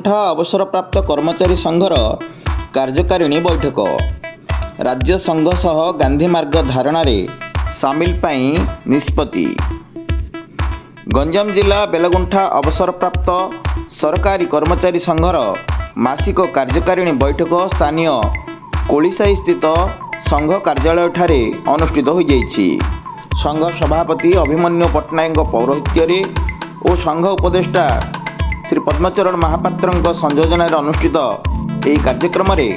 ବେଲଗୁଣ୍ଠା ଅବସରପ୍ରାପ୍ତ କର୍ମଚାରୀ ସଂଘର କାର୍ଯ୍ୟକାରିଣୀ ବୈଠକ। ରାଜ୍ୟ ସଂଘ ସହ ଗାନ୍ଧୀ ମାର୍ଗ ଧାରଣାରେ ସାମିଲ ପାଇଁ ନିଷ୍ପତ୍ତି। ଗଞ୍ଜାମ ଜିଲ୍ଲା ବେଲଗୁଣ୍ଠା ଅବସରପ୍ରାପ୍ତ ସରକାରୀ କର୍ମଚାରୀ ସଂଘର ମାସିକ କାର୍ଯ୍ୟକାରିଣୀ ବୈଠକ ସ୍ଥାନୀୟ କୋଳିସାହି ସ୍ଥିତ ସଂଘ କାର୍ଯ୍ୟାଳୟଠାରେ ଅନୁଷ୍ଠିତ ହୋଇଯାଇଛି। ସଂଘ ସଭାପତି ଅଭିମନ୍ୟୁ ପଟ୍ଟନାୟକଙ୍କ ପୌରୋହିତ୍ୟରେ ଓ ସଂଘ ଉପଦେଷ୍ଟା ଶ୍ରୀ ପଦ୍ମଚରଣ ମହାପାତ୍ରଙ୍କ ସଂଯୋଜନାରେ ଅନୁଷ୍ଠିତ ଏହି କାର୍ଯ୍ୟକ୍ରମରେ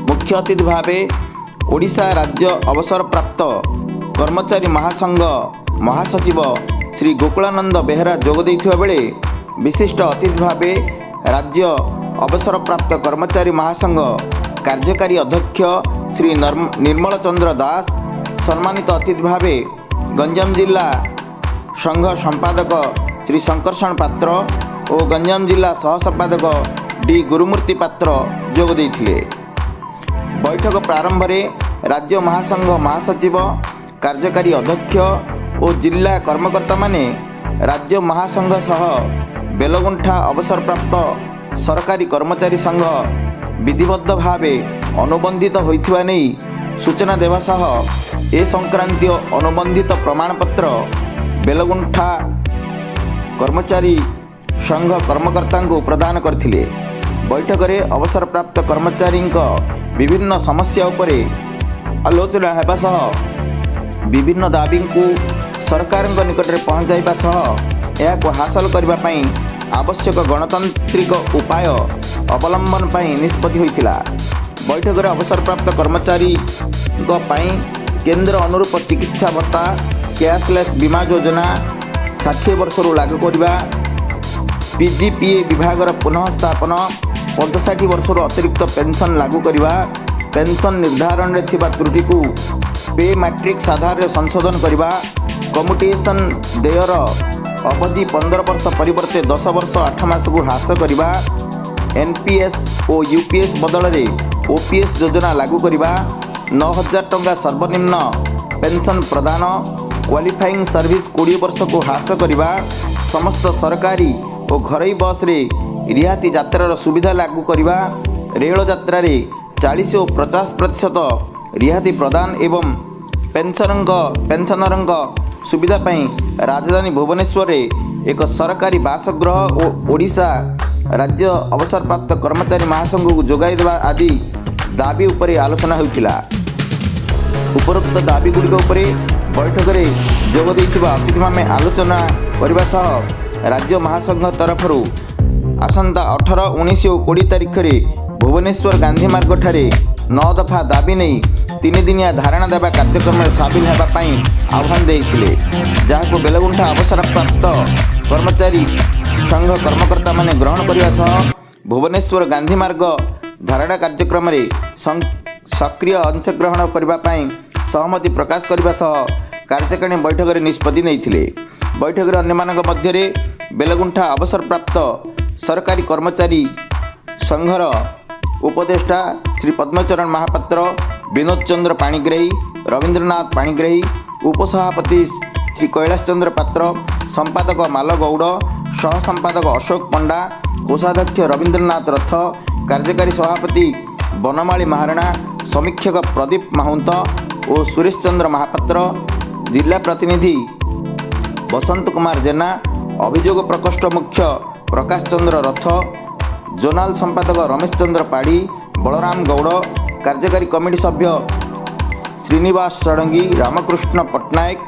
ମୁଖ୍ୟ ଅତିଥି ଭାବେ ଓଡ଼ିଶା ରାଜ୍ୟ ଅବସରପ୍ରାପ୍ତ କର୍ମଚାରୀ ମହାସଂଘ ମହାସଚିବ ଶ୍ରୀ ଗୋକୁଳାନନ୍ଦ ବେହେରା ଯୋଗ ଦେଇଥିବା ବେଳେ ବିଶିଷ୍ଟ ଅତିଥି ଭାବେ ରାଜ୍ୟ ଅବସରପ୍ରାପ୍ତ କର୍ମଚାରୀ ମହାସଂଘ କାର୍ଯ୍ୟକାରୀ ଅଧ୍ୟକ୍ଷ ଶ୍ରୀ ନିର୍ମଳ ଚନ୍ଦ୍ର ଦାସ, ସମ୍ମାନିତ ଅତିଥି ଭାବେ ଗଞ୍ଜାମ ଜିଲ୍ଲା ସଂଘ ସମ୍ପାଦକ ଶ୍ରୀ ଶଙ୍କର୍ଷଣ ପାତ୍ର ଓ ଗଞ୍ଜାମ ଜିଲ୍ଲା ସହ ସମ୍ପାଦକ ଡି ଗୁରୁମୂର୍ତ୍ତି ପାତ୍ର ଯୋଗ ଦେଇଥିଲେ। ବୈଠକ ପ୍ରାରମ୍ଭରେ ରାଜ୍ୟ ମହାସଂଘ ମହାସଚିବ, କାର୍ଯ୍ୟକାରୀ ଅଧ୍ୟକ୍ଷ ଓ ଜିଲ୍ଲା କର୍ମକର୍ତ୍ତାମାନେ ରାଜ୍ୟ ମହାସଂଘ ସହ ବେଲଗୁଣ୍ଠା ଅବସରପ୍ରାପ୍ତ ସରକାରୀ କର୍ମଚାରୀ ସଂଘ ବିଧିବଦ୍ଧ ଭାବେ ଅନୁବନ୍ଧିତ ହୋଇଥିବା ନେଇ ସୂଚନା ଦେବା ସହ ଏ ସଂକ୍ରାନ୍ତୀୟ ଅନୁବନ୍ଧିତ ପ୍ରମାଣପତ୍ର ବେଲଗୁଣ୍ଠା କର୍ମଚାରୀ ସଂଘ କର୍ମକର୍ତ୍ତାଙ୍କୁ ପ୍ରଦାନ କରିଥିଲେ। ବୈଠକରେ ଅବସରପ୍ରାପ୍ତ କର୍ମଚାରୀଙ୍କ ବିଭିନ୍ନ ସମସ୍ୟା ଉପରେ ଆଲୋଚନା ହେବା ସହ ବିଭିନ୍ନ ଦାବିଙ୍କୁ ସରକାରଙ୍କ ନିକଟରେ ପହଞ୍ଚାଇବା ସହ ଏହାକୁ ହାସଲ କରିବା ପାଇଁ ଆବଶ୍ୟକ ଗଣତାନ୍ତ୍ରିକ ଉପାୟ ଅବଲମ୍ବନ ପାଇଁ ନିଷ୍ପତ୍ତି ହୋଇଥିଲା। ବୈଠକରେ ଅବସରପ୍ରାପ୍ତ କର୍ମଚାରୀଙ୍କ ପାଇଁ କେନ୍ଦ୍ର ଅନୁରୂପ ଚିକିତ୍ସା ଭତ୍ତା, କ୍ୟାସଲେସ୍ ବୀମା ଯୋଜନା 60 ବର୍ଷରୁ ଲାଗୁ କରିବା, PGPA ବିଭାଗର ପୁନଃ ସ୍ଥାପନ, 65 ବର୍ଷରୁ ଅତିରିକ୍ତ ପେନ୍ସନ୍ ଲାଗୁ କରିବା, ପେନ୍ସନ୍ ନିର୍ଦ୍ଧାରଣରେ ଥିବା ତ୍ରୁଟିକୁ ପେ ମାଟ୍ରିକ୍ସ ଆଧାରରେ ସଂଶୋଧନ କରିବା, କମ୍ୟୁଟେସନ୍ ଦେୟର ଅବଧି 15 ବର୍ଷ ପରିବର୍ତ୍ତେ 10 ବର୍ଷ 8 ମାସକୁ ହ୍ରାସ କରିବା, NPS ଓ UPS ବଦଳରେ OPS ଯୋଜନା ଲାଗୁ କରିବା, 9,000 ଟଙ୍କା ସର୍ବନିମ୍ନ ପେନ୍ସନ୍ ପ୍ରଦାନ, କ୍ୱାଲିଫାଇଂ ସର୍ଭିସ୍ 20 ବର୍ଷକୁ ହ୍ରାସ କରିବା, ସମସ୍ତ ସରକାରୀ ଓ ଘରୋଇ ବସ୍ରେ ରିହାତି ଯାତ୍ରାର ସୁବିଧା ଲାଗୁ କରିବା, ରେଳ ଯାତ୍ରାରେ 40 ଓ 50% ରିହାତି ପ୍ରଦାନ ଏବଂ ପେନ୍ସନରଙ୍କ ସୁବିଧା ପାଇଁ ରାଜଧାନୀ ଭୁବନେଶ୍ୱରରେ ଏକ ସରକାରୀ ବାସଗୃହ ଓ ଓଡ଼ିଶା ରାଜ୍ୟ ଅବସରପ୍ରାପ୍ତ କର୍ମଚାରୀ ମହାସଂଘକୁ ଯୋଗାଇ ଦେବା ଆଦି ଦାବି ଉପରେ ଆଲୋଚନା ହୋଇଥିଲା। ଉପରୋକ୍ତ ଦାବିଗୁଡ଼ିକ ଉପରେ ବୈଠକରେ ଯୋଗ ଦେଇଥିବା ଅତିଥିମାନେ ଆଲୋଚନା କରିବା ସହ ରାଜ୍ୟ ମହାସଂଘ ତରଫରୁ ଆସନ୍ତା 18, 19 ଓ 20 ତାରିଖରେ ଭୁବନେଶ୍ୱର ଗାନ୍ଧୀ ମାର୍ଗଠାରେ 9 ଦଫା ଦାବି ନେଇ 3 ଦିନିଆ ଧାରଣା ଦେବା କାର୍ଯ୍ୟକ୍ରମରେ ସାମିଲ ହେବା ପାଇଁ ଆହ୍ୱାନ ଦେଇଥିଲେ, ଯାହାକୁ ବେଲଗୁଣ୍ଠା ଅବସରପ୍ରାପ୍ତ କର୍ମଚାରୀ ସଂଘ କର୍ମକର୍ତ୍ତାମାନେ ଗ୍ରହଣ କରିବା ସହ ଭୁବନେଶ୍ୱର ଗାନ୍ଧୀ ମାର୍ଗ ଧାରଣା କାର୍ଯ୍ୟକ୍ରମରେ ସକ୍ରିୟ ଅଂଶଗ୍ରହଣ କରିବା ପାଇଁ ସହମତି ପ୍ରକାଶ କରିବା ସହ କାର୍ଯ୍ୟକାରିଣୀ ବୈଠକରେ ନିଷ୍ପତ୍ତି ନେଇଥିଲେ। ବୈଠକରେ ଅନ୍ୟମାନଙ୍କ ମଧ୍ୟରେ ବେଲଗୁଣ୍ଠା ଅବସରପ୍ରାପ୍ତ ସରକାରୀ କର୍ମଚାରୀ ସଂଘର ଉପଦେଷ୍ଟା ଶ୍ରୀ ପଦ୍ମଚରଣ ମହାପାତ୍ର, ବିନୋଦ ଚନ୍ଦ୍ର ପାଣିଗ୍ରାହୀ, ରବୀନ୍ଦ୍ରନାଥ ପାଣିଗ୍ରାହୀ, ଉପସଭାପତି ଶ୍ରୀ କୈଳାସ ଚନ୍ଦ୍ର ପାତ୍ର, ସମ୍ପାଦକ ମାଲ ଗୌଡ଼, ସହ ସମ୍ପାଦକ ଅଶୋକ ପଣ୍ଡା, କୋଷାଧ୍ୟକ୍ଷ ରବୀନ୍ଦ୍ରନାଥ ରଥ, କାର୍ଯ୍ୟକାରୀ ସଭାପତି ବନମାଳୀ ମହାରଣା, ସମୀକ୍ଷକ ପ୍ରଦୀପ ମାହୁନ୍ତ ଓ ସୁରେଶ ଚନ୍ଦ୍ର ମହାପାତ୍ର, ଜିଲ୍ଲା ପ୍ରତିନିଧି ବସନ୍ତ କୁମାର ଜେନା, ଅଭିଯୋଗ ପ୍ରକୋଷ୍ଠ ମୁଖ୍ୟ ପ୍ରକାଶ ଚନ୍ଦ୍ର ରଥ, ଜୋନାଲ ସମ୍ପାଦକ ରମେଶ ଚନ୍ଦ୍ର ପାଢ଼ୀ, ବଳରାମ ଗୌଡ଼, କାର୍ଯ୍ୟକାରୀ କମିଟି ସଭ୍ୟ ଶ୍ରୀନିବାସ ଷଡ଼ଙ୍ଗୀ, ରାମକୃଷ୍ଣ ପଟ୍ଟନାୟକ,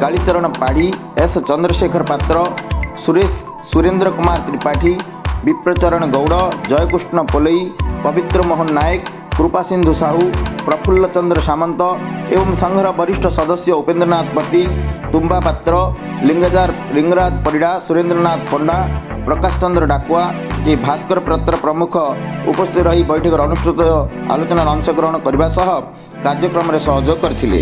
କାଳୀଚରଣ ପାଢ଼ୀ, S ଚନ୍ଦ୍ରଶେଖର ପାତ୍ର, ସୁରେନ୍ଦ୍ର କୁମାର ତ୍ରିପାଠୀ, ବିପ୍ରଚରଣ ଗୌଡ଼, ଜୟକୃଷ୍ଣ ପୋଲେଇ, ପବିତ୍ର ମୋହନ ନାୟକ, କୃପାସିନ୍ଧୁ ସାହୁ, ପ୍ରଫୁଲ୍ଲ ଚନ୍ଦ୍ର ସାମନ୍ତ ଏବଂ ସଂଘର ବରିଷ୍ଠ ସଦସ୍ୟ ଉପେନ୍ଦ୍ରନାଥ ପତି, ତୁମ୍ବା ପାତ୍ର, ଲିଙ୍ଗରାଜ ପରିଡ଼ା, ସୁରେନ୍ଦ୍ରନାଥ ପଣ୍ଡା, ପ୍ରକାଶ ଚନ୍ଦ୍ର ଡାକୁଆ, ଭାସ୍କର ପାତ୍ର ପ୍ରମୁଖ ଉପସ୍ଥିତ ରହି ବୈଠକରେ ଅନୁଷ୍ଠିତ ଆଲୋଚନାରେ ଅଂଶଗ୍ରହଣ କରିବା ସହ କାର୍ଯ୍ୟକ୍ରମରେ ସହଯୋଗ କରିଥିଲେ।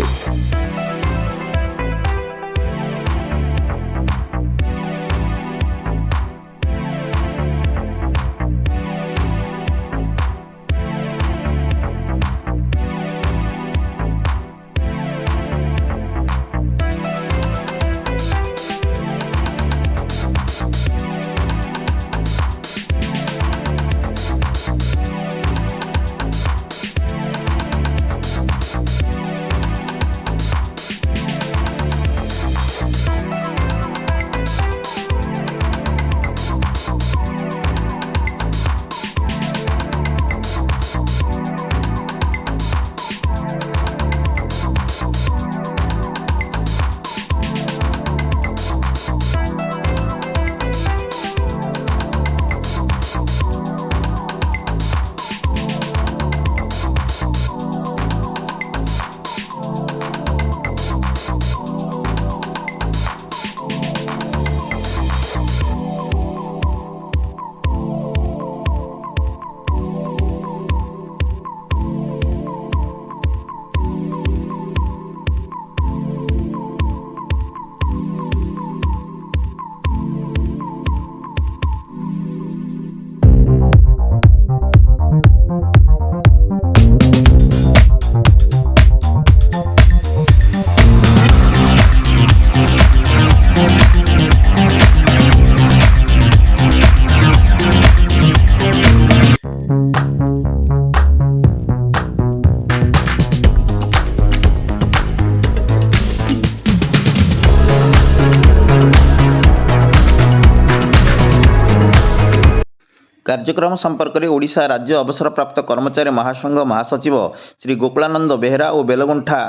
କାର୍ଯ୍ୟକ୍ରମ ସମ୍ପର୍କରେ ଓଡ଼ିଶା ରାଜ୍ୟ ଅବସରପ୍ରାପ୍ତ କର୍ମଚାରୀ ମହାସଂଘ ମହାସଚିବ ଶ୍ରୀ ଗୋକୁଳାନନ୍ଦ ବେହେରା ଓ ବେଲଗୁଣ୍ଠା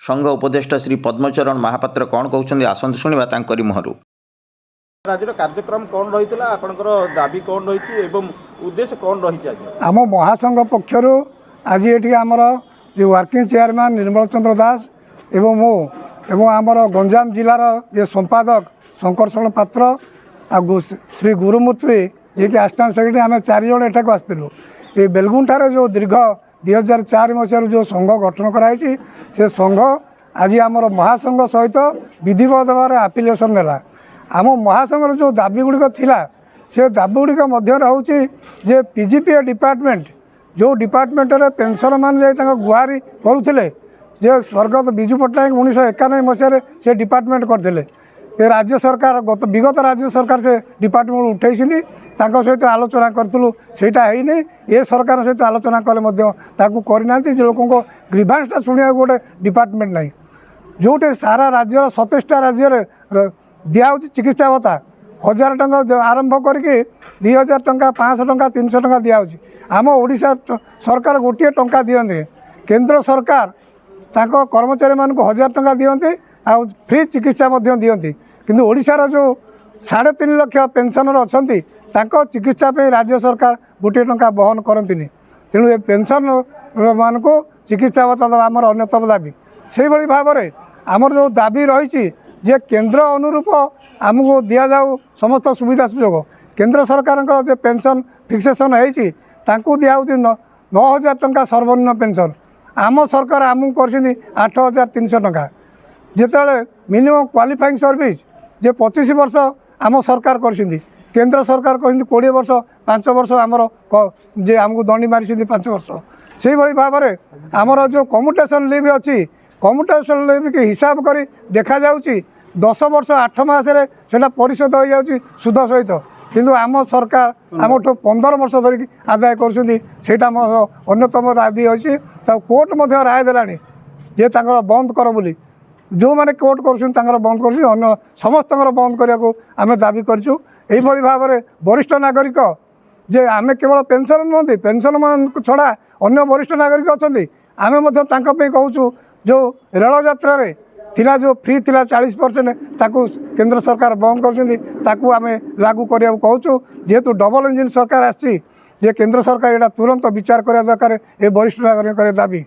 ସଂଘ ଉପଦେଷ୍ଟା ଶ୍ରୀ ପଦ୍ମଚରଣ ମହାପାତ୍ର କ'ଣ କହୁଛନ୍ତି ଆସନ୍ତୁ ଶୁଣିବା ତାଙ୍କରି ମୁହଁରୁ। ଆଜିର କାର୍ଯ୍ୟକ୍ରମ କ'ଣ ରହିଥିଲା, ଆପଣଙ୍କର ଦାବି କ'ଣ ରହିଛି ଏବଂ ଉଦ୍ଦେଶ୍ୟ କ'ଣ ରହିଛି? ଆଜି ଆମ ମହାସଂଘ ପକ୍ଷରୁ ଆଜି ଏଠି ଆମର ଯେ ୱାର୍କିଂ ଚେୟାରମ୍ୟାନ୍ ନିର୍ମଳ ଚନ୍ଦ୍ର ଦାସ ଏବଂ ମୁଁ ଏବଂ ଆମର ଗଞ୍ଜାମ ଜିଲ୍ଲାର ଯେ ସମ୍ପାଦକ ଶଙ୍କର୍ଷଣ ପାତ୍ର ଆଉ ଶ୍ରୀ ଗୁରୁମୂର୍ତ୍ତି ଯିଏକି ଆସିଷ୍ଟାଣ୍ଟ ସେକ୍ରେଟାରୀ, ଆମେ 4 ଜଣ ଏଠାକୁ ଆସିଥିଲୁ। ଏ ବେଲଗୁଣ୍ଠାରେ ଯେଉଁ ଦୀର୍ଘ 2004 ମସିହାରୁ ଯେଉଁ ସଂଘ ଗଠନ କରାଯାଇଛି, ସେ ସଂଘ ଆଜି ଆମର ମହାସଂଘ ସହିତ ବିଧିବଦ୍ଧ ଭାବରେ ଆଫିଲିଏସନ୍ ନେଲା। ଆମ ମହାସଂଘର ଯେଉଁ ଦାବି ଗୁଡ଼ିକ ଥିଲା, ସେ ଦାବି ଗୁଡ଼ିକ ମଧ୍ୟରେ ହେଉଛି ଯେ PGPA ଡିପାର୍ଟମେଣ୍ଟ, ଯେଉଁ ଡିପାର୍ଟମେଣ୍ଟରେ ପେନ୍ସନମାନେ ଯାଇ ତାଙ୍କ ଗୁହାରି କରୁଥିଲେ, ଯେ ସ୍ୱର୍ଗତ ବିଜୁ ପଟ୍ଟନାୟକ 1991 ମସିହାରେ ସେ ଡିପାର୍ଟମେଣ୍ଟ କରିଥିଲେ। ଏ ରାଜ୍ୟ ସରକାର ବିଗତ ରାଜ୍ୟ ସରକାର ସେ ଡିପାର୍ଟମେଣ୍ଟ ଉଠାଇଛନ୍ତି, ତାଙ୍କ ସହିତ ଆଲୋଚନା କରିଥିଲୁ, ସେଇଟା ହେଇନି। ଏ ସରକାର ସହିତ ଆଲୋଚନା କଲେ ମଧ୍ୟ ତାକୁ କରିନାହାନ୍ତି। ଯେ ଲୋକଙ୍କ ଗ୍ରିଭାନ୍ସଟା ଶୁଣିବାକୁ ଗୋଟେ ଡିପାର୍ଟମେଣ୍ଟ ନାହିଁ, ଯେଉଁଠି ସାରା ରାଜ୍ୟର 27ଟା ରାଜ୍ୟରେ ଦିଆହେଉଛି ଚିକିତ୍ସା ଭତ୍ତା 1000 ଟଙ୍କା ଆରମ୍ଭ କରିକି 2000 ଟଙ୍କା, 500 ଟଙ୍କା, 300 ଟଙ୍କା ଦିଆହେଉଛି। ଆମ ଓଡ଼ିଶା ସରକାର ଗୋଟିଏ ଟଙ୍କା ଦିଅନ୍ତି, କେନ୍ଦ୍ର ସରକାର ତାଙ୍କ କର୍ମଚାରୀମାନଙ୍କୁ 1000 ଟଙ୍କା ଦିଅନ୍ତି ଆଉ ଫ୍ରି ଚିକିତ୍ସା ମଧ୍ୟ ଦିଅନ୍ତି। କିନ୍ତୁ ଓଡ଼ିଶାର ଯେଉଁ 3.5 ଲକ୍ଷ ପେନ୍ସନର ଅଛନ୍ତି, ତାଙ୍କ ଚିକିତ୍ସା ପାଇଁ ରାଜ୍ୟ ସରକାର ଗୋଟିଏ ଟଙ୍କା ବହନ କରନ୍ତିନି। ତେଣୁ ଏ ପେନ୍ସନମାନଙ୍କୁ ଚିକିତ୍ସା ଭତ୍ତା ଦେବା ଆମର ଅନ୍ୟତମ ଦାବି। ସେହିଭଳି ଭାବରେ ଆମର ଯେଉଁ ଦାବି ରହିଛି ଯେ କେନ୍ଦ୍ର ଅନୁରୂପ ଆମକୁ ଦିଆଯାଉ ସମସ୍ତ ସୁବିଧା ସୁଯୋଗ। କେନ୍ଦ୍ର ସରକାରଙ୍କର ଯେ ପେନ୍ସନ୍ ଫିକ୍ସେସନ୍ ହେଇଛି, ତାଙ୍କୁ ଦିଆହେଉଛି 9000 ଟଙ୍କା ସର୍ବନିମ୍ନ ପେନ୍ସନ୍। ଆମ ସରକାର ଆମକୁ କରିଛନ୍ତି 8300 ଟଙ୍କା। ଯେତେବେଳେ ମିନିମମ୍ କ୍ୱାଲିଫାଇଂ ସର୍ଭିସ୍ ଯେ 25 ବର୍ଷ ଆମ ସରକାର କରିଛନ୍ତି, କେନ୍ଦ୍ର ସରକାର କହିଛନ୍ତି 20 ବର୍ଷ, 5 ବର୍ଷ ଆମର ଯେ ଆମକୁ ଦଣ୍ଡି ମାରିଛନ୍ତି 5 ବର୍ଷ। ସେହିଭଳି ଭାବରେ ଆମର ଯେଉଁ କମ୍ୟୁଟେସନ୍ ଲିଭ୍ ଅଛି, କମ୍ୟୁଟେସନ୍ ଲିଭ୍କି ହିସାବ କରି ଦେଖାଯାଉଛି 10 ବର୍ଷ 8 ମାସରେ ସେଇଟା ପରିଶୋଧ ହୋଇଯାଉଛି ସୁଧ ସହିତ। କିନ୍ତୁ ଆମ ସରକାର ଆମଠୁ 15 ବର୍ଷ ଧରିକି ଆଦାୟ କରୁଛନ୍ତି। ସେଇଟା ମୋର ଅନ୍ୟତମ ଦାବି ଅଛି। ତାକୁ କୋର୍ଟ ମଧ୍ୟ ରାୟ ଦେଲାଣି ଯେ ତାଙ୍କର ବନ୍ଦ କର ବୋଲି। ଯେଉଁମାନେ କୋର୍ଟ କରୁଛନ୍ତି ତାଙ୍କର ବନ୍ଦ କରୁଛନ୍ତି, ଅନ୍ୟ ସମସ୍ତଙ୍କର ବନ୍ଦ କରିବାକୁ ଆମେ ଦାବି କରିଛୁ। ଏହିଭଳି ଭାବରେ ବରିଷ୍ଠ ନାଗରିକ ଯେ ଆମେ କେବଳ ପେନ୍ସନ୍ ନୁହନ୍ତି, ପେନ୍ସନମାନଙ୍କ ଛଡ଼ା ଅନ୍ୟ ବରିଷ୍ଠ ନାଗରିକ ଅଛନ୍ତି, ଆମେ ମଧ୍ୟ ତାଙ୍କ ପାଇଁ କହୁଛୁ। ଯେଉଁ ରେଳ ଯାତ୍ରାରେ ଥିଲା, ଯେଉଁ ଫ୍ରି ଥିଲା 40%, ତାକୁ କେନ୍ଦ୍ର ସରକାର ବନ୍ଦ କରିଛନ୍ତି, ତାକୁ ଆମେ ଲାଗୁ କରିବାକୁ କହୁଛୁ। ଯେହେତୁ ଡବଲ ଇଞ୍ଜିନ୍ ସରକାର ଆସିଛି, ଯେ କେନ୍ଦ୍ର ସରକାର ଏଇଟା ତୁରନ୍ତ ବିଚାର କରିବା ଦରକାର, ଏ ବରିଷ୍ଠ ନାଗରିକଙ୍କର ଦାବି।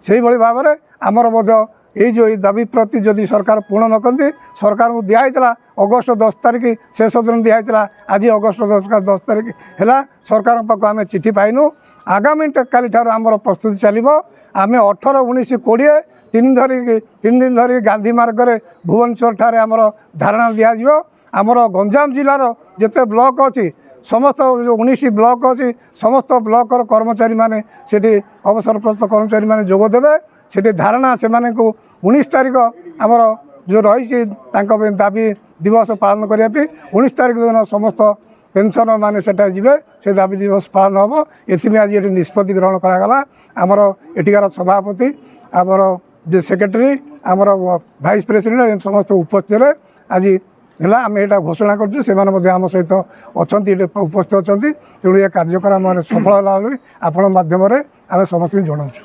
ସେହିଭଳି ଭାବରେ ଆମର ମଧ୍ୟ এই যে এই দাবি প্রতি যদি সরকার পূর্ণ ন করতে, সরকারকে দিয়া হয়েছিল অগস্ট 10 তারিখ শেষ দিন দিয়া হয়েছিল, আজ অগস্ট 10 তারিখ হল, সরকার পাখু আমি চিঠি পাইনু। আগামী কালি ঠার আমার প্রস্তুতি চালিব। আমি 18, 19, 20 তিন দিন ধরি গান্ধী মার্গরে ভুবনেশ্বর ঠারে আমার ধারণা দিয়াযিব। আমার গঞ্জাম জেলার যেতে ব্লক অছি, সমস্ত 19 ব্লক অছি, সমস্ত ব্লকর কর্মচারী মানে সেটি অবসরপ্রাপ্ত কর্মচারী মানে যোগ দেবে। সেটি ধারণা সেমানଙ୍କୁ 19 তারিখ আমার যে রয়েছে তাঁক দাবি দিবস পালন করা। 19 তারিখ দিন সমস্ত পেনশনর মানে সেটা যাবে, সে দাবি দিবস পালন হব। এথিপাই আজ এটি নিষ্পত্তি গ্রহণ করা। আমার এটিকার সভাপতি, আমার যে সেক্রেটারি, আমার ভাইস প্রেসিডেন্ট সমস্ত উপস্থিত আজ হল। আমি এটা ঘোষণা করছু, সে আম সহিত অনেক এটি উপস্থিত অনেক। তেমন এ কার্যক্রম মানে সফল হল বলে আপনার মাধ্যমে আমি সমস্ত জনাওছু।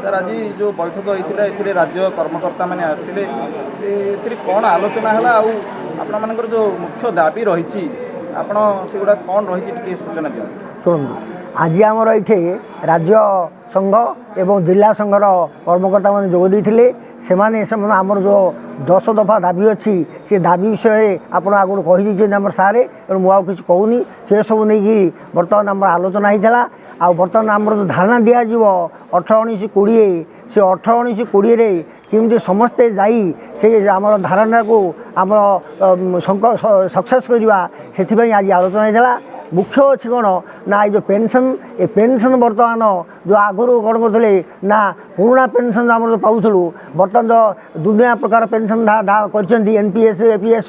सर आज जो बैठक होता है राज्य कर्मकर्ता मैंने आसते कौन आलोचना है आपण जो मुख्य दाबी रही आपड़ा कौन रही सूचना दिखाँ। शुणु, आज आमर ये राज्य संघ एवं जिला संघर कर्मकर्ता मैंने जोगदे से आमर जो 10 दफा दाबी अच्छी से दाबी विषय आप आगे कहीदे आम सारे मुझे किसी कहूनी से सब नहीं बर्तमान आम आलोचना होता। आ बर्तमान आमर जो धारणा दिज्व 18, 19, 20 से 18, 19, 20 केमती समस्ते जाई से आमर धारणा को आम सक्सेस करवा से आज आलोचना होता। मुख्य अच्छी कौन ନା ଏଇ ଯେଉଁ ପେନ୍ସନ୍ ଏ ପେନ୍ସନ୍ ବର୍ତ୍ତମାନ ଯେଉଁ ଆଗରୁ କ'ଣ କରୁଥିଲେ ନା ପୁରୁଣା ପେନ୍ସନ୍ ଆମର ଯେଉଁ ପାଉଥିଲୁ ବର୍ତ୍ତମାନ ତ ଦୁନିଆ ପ୍ରକାର ପେନ୍ସନ୍ କରିଛନ୍ତି NPS APS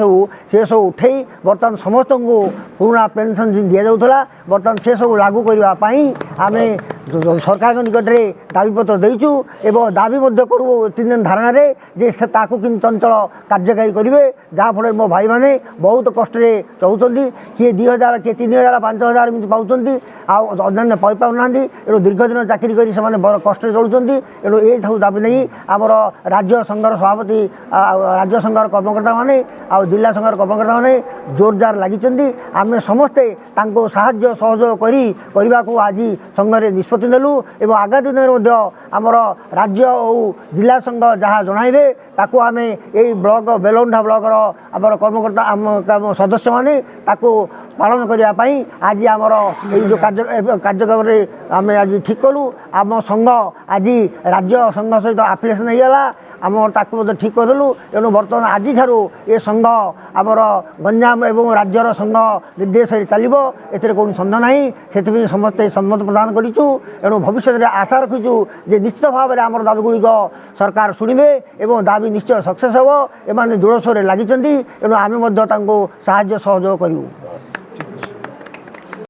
ସେସବୁ ଉଠେଇ ବର୍ତ୍ତମାନ ସମସ୍ତଙ୍କୁ ପୁରୁଣା ପେନ୍ସନ୍ ଦିଆଯାଉଥିଲା ବର୍ତ୍ତମାନ ସେସବୁ ଲାଗୁ କରିବା ପାଇଁ ଆମେ ସରକାରଙ୍କ ନିକଟରେ ଦାବିପତ୍ର ଦେଇଛୁ ଏବଂ ଦାବି ମଧ୍ୟ କରୁ 3 ଦିନ ଧାରଣାରେ ଯେ ସେ ତାକୁ କିନ୍ତୁ ଚଞ୍ଚଳ କାର୍ଯ୍ୟକାରୀ କରିବେ ଯାହାଫଳରେ ମୋ ଭାଇମାନେ ବହୁତ କଷ୍ଟରେ ଚଳୁଛନ୍ତି କିଏ 2,000 କିଏ 3,000 5,000 ଏମିତି ପାଉଛନ୍ତି ଆଉ ଅନ୍ୟାନ୍ୟ ପାଇପାରୁନାହାନ୍ତି ଏଣୁ ଦୀର୍ଘ ଦିନ ଚାକିରି କରି ସେମାନେ ବଡ଼ କଷ୍ଟରେ ଚଳୁଛନ୍ତି ଏଣୁ ଏ ସବୁ ଦାବି ନେଇ ଆମର ରାଜ୍ୟ ସଂଘର ସଭାପତି ରାଜ୍ୟ ସଂଘର କର୍ମକର୍ତ୍ତାମାନେ ଆଉ ଜିଲ୍ଲା ସଂଘର କର୍ମକର୍ତ୍ତାମାନେ ଜୋରଦାର ଲାଗିଛନ୍ତି ଆମେ ସମସ୍ତେ ତାଙ୍କୁ ସାହାଯ୍ୟ ସହଯୋଗ କରିବାକୁ ଆଜି ସଂଘରେ ନିଷ୍ପତ୍ତି ନେଲୁ ଏବଂ ଆଗାମୀ ଦିନରେ ମଧ୍ୟ ଆମର ରାଜ୍ୟ ଓ ଜିଲ୍ଲା ସଂଘ ଯାହା ଜଣାଇବେ ତାକୁ ଆମେ ଏଇ ବ୍ଲକ ବେଲଉଣ୍ଡା ବ୍ଲକର ଆମର କର୍ମକର୍ତ୍ତା ଆମ ସଦସ୍ୟମାନେ ତାକୁ ପାଳନ କରିବା ପାଇଁ ଆଜି ଆମର ଏଇ ଯେଉଁ କାର୍ଯ୍ୟକ୍ରମରେ ଆମେ ଆଜି ଠିକ୍ କଲୁ ଆମ ସଂଘ ଆଜି ରାଜ୍ୟ ସଂଘ ସହିତ ଆଫିଲିଏସନ୍ ହେଇଗଲା ଆମ ତାକୁ ମଧ୍ୟ ଠିକ୍ କରିଦେଲୁ ଏଣୁ ବର୍ତ୍ତମାନ ଆଜିଠାରୁ ଏ ସଂଘ ଆମର ଗଞ୍ଜାମ ଏବଂ ରାଜ୍ୟର ସଂଘ ନିର୍ଦ୍ଦେଶରେ ଚାଲିବ ଏଥିରେ କୌଣସି ସନ୍ଦେହ ନାହିଁ ସେଥିପାଇଁ ସମସ୍ତେ ସମ୍ମତ ପ୍ରଦାନ କରିଛୁ ଏଣୁ ଭବିଷ୍ୟତରେ ଆଶା ରଖିଛୁ ଯେ ନିଶ୍ଚିତ ଭାବରେ ଆମର ଦାବିଗୁଡ଼ିକ ସରକାର ଶୁଣିବେ ଏବଂ ଦାବି ନିଶ୍ଚୟ ସକ୍ସେସ୍ ହେବ ଏମାନେ ଦୃଢ଼ ସ୍ୱରରେ ଲାଗିଛନ୍ତି ଏଣୁ ଆମେ ମଧ୍ୟ ତାଙ୍କୁ ସାହାଯ୍ୟ ସହଯୋଗ କରିବୁ।